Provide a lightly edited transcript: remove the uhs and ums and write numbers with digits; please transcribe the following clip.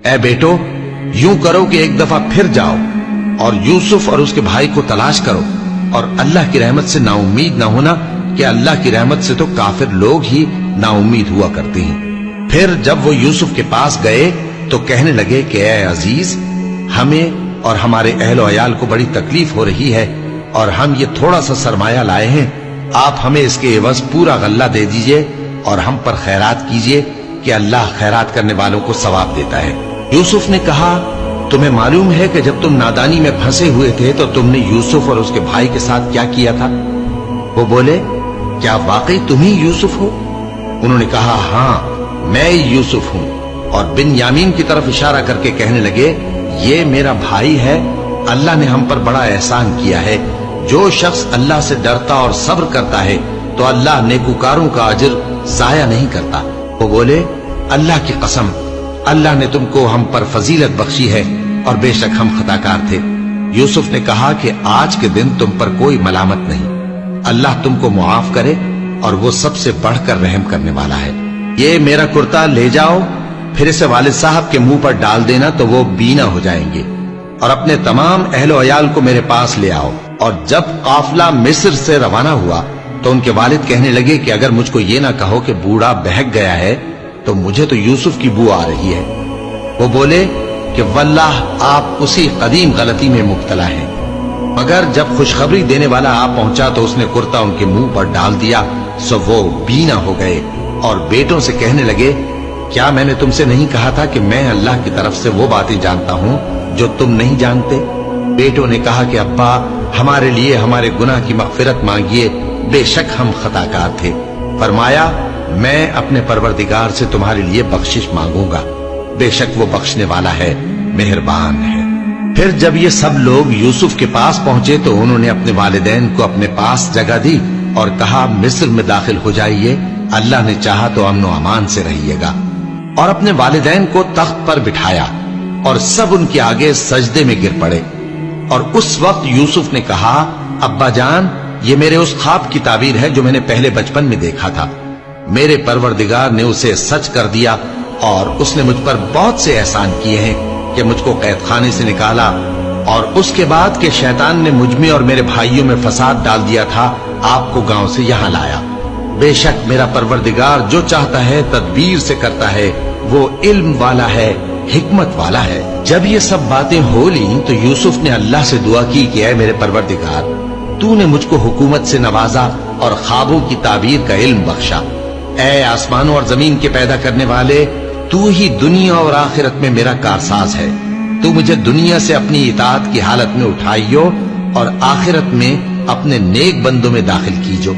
اے بیٹو، یوں کرو کہ ایک دفعہ پھر جاؤ اور یوسف اور اس کے بھائی کو تلاش کرو، اور اللہ کی رحمت سے نا امید نہ ہونا کہ اللہ کی رحمت سے تو کافر لوگ ہی نا امید ہوا کرتے ہیں۔ پھر جب وہ یوسف کے پاس گئے تو کہنے لگے کہ اے عزیز، ہمیں اور ہمارے اہل و عیال کو بڑی تکلیف ہو رہی ہے، اور ہم یہ تھوڑا سا سرمایہ لائے ہیں، آپ ہمیں اس کے عوض پورا غلہ دے دیجئے اور ہم پر خیرات کیجئے کہ اللہ خیرات کرنے والوں کو ثواب دیتا ہے۔ یوسف نے کہا، تمہیں معلوم ہے کہ جب تم نادانی میں پھنسے ہوئے تھے تو تم نے یوسف اور اس کے بھائی کے ساتھ کیا کیا تھا؟ وہ بولے، کیا واقعی تم ہی یوسف ہو؟ انہوں نے کہا، ہاں میں یوسف ہوں، اور بن یامین کی طرف اشارہ کر کے کہنے لگے، یہ میرا بھائی ہے، اللہ نے ہم پر بڑا احسان کیا ہے۔ جو شخص اللہ سے ڈرتا اور صبر کرتا ہے تو اللہ نیکوکاروں کا اجر ضائع نہیں کرتا۔ وہ بولے، اللہ کی قسم، اللہ نے تم کو ہم پر فضیلت بخشی ہے اور بے شک ہم خطا کار تھے۔ یوسف نے کہا کہ آج کے دن تم پر کوئی ملامت نہیں، اللہ تم کو معاف کرے اور وہ سب سے بڑھ کر رحم کرنے والا ہے۔ یہ میرا کرتا لے جاؤ، پھر اسے والد صاحب کے منہ پر ڈال دینا تو وہ بینا ہو جائیں گے، اور اپنے تمام اہل و عیال کو میرے پاس لے آؤ۔ اور جب قافلہ مصر سے روانہ ہوا تو ان کے والد کہنے لگے کہ اگر مجھ کو یہ نہ کہو کہ بوڑھا بہک گیا ہے تو مجھے تو یوسف کی بو آ رہی ہے۔ وہ بولے کہ واللہ آپ اسی قدیم غلطی میں مبتلا ہیں۔ مگر جب خوشخبری دینے والا آپ پہنچا تو اس نے کرتا ان کے منہ پر ڈال دیا، سو وہ بینا ہو گئے، اور بیٹوں سے کہنے لگے، کیا میں نے تم سے نہیں کہا تھا کہ میں اللہ کی طرف سے وہ باتیں جانتا ہوں جو تم نہیں جانتے؟ بیٹوں نے کہا کہ ابا، ہمارے لیے ہمارے گناہ کی مغفرت مانگیے، بے شک ہم خطا کار تھے۔ فرمایا، میں اپنے پروردگار سے تمہارے لیے بخشش مانگوں گا، بے شک وہ بخشنے والا ہے، مہربان ہے۔ پھر جب یہ سب لوگ یوسف کے پاس پہنچے تو انہوں نے اپنے والدین کو اپنے پاس جگہ دی اور کہا، مصر میں داخل ہو جائیے، اللہ نے چاہا تو امن و امان سے رہیے گا۔ اور اپنے والدین کو تخت پر بٹھایا اور سب ان کے آگے سجدے میں گر پڑے۔ اور اس وقت یوسف نے کہا، ابا جان، یہ میرے اس خواب کی تعبیر ہے جو میں نے پہلے بچپن میں دیکھا تھا۔ میرے پروردگار نے اسے سچ کر دیا، اور اس نے مجھ پر بہت سے احسان کیے ہیں کہ مجھ کو قید خانے سے نکالا، اور اس کے بعد کہ شیطان نے مجھ میں اور میرے بھائیوں میں فساد ڈال دیا تھا، آپ کو گاؤں سے یہاں لایا۔ بے شک میرا پروردگار جو چاہتا ہے تدبیر سے کرتا ہے، وہ علم والا ہے، حکمت والا ہے۔ جب یہ سب باتیں ہو لیں تو یوسف نے اللہ سے دعا کی کہ اے میرے پروردگار، تو نے مجھ کو حکومت سے نوازا اور خوابوں کی تعبیر کا علم بخشا۔ اے آسمانوں اور زمین کے پیدا کرنے والے، تو ہی دنیا اور آخرت میں میرا کارساز ہے۔ تو مجھے دنیا سے اپنی اطاعت کی حالت میں اٹھائیو اور آخرت میں اپنے نیک بندوں میں داخل کیجو۔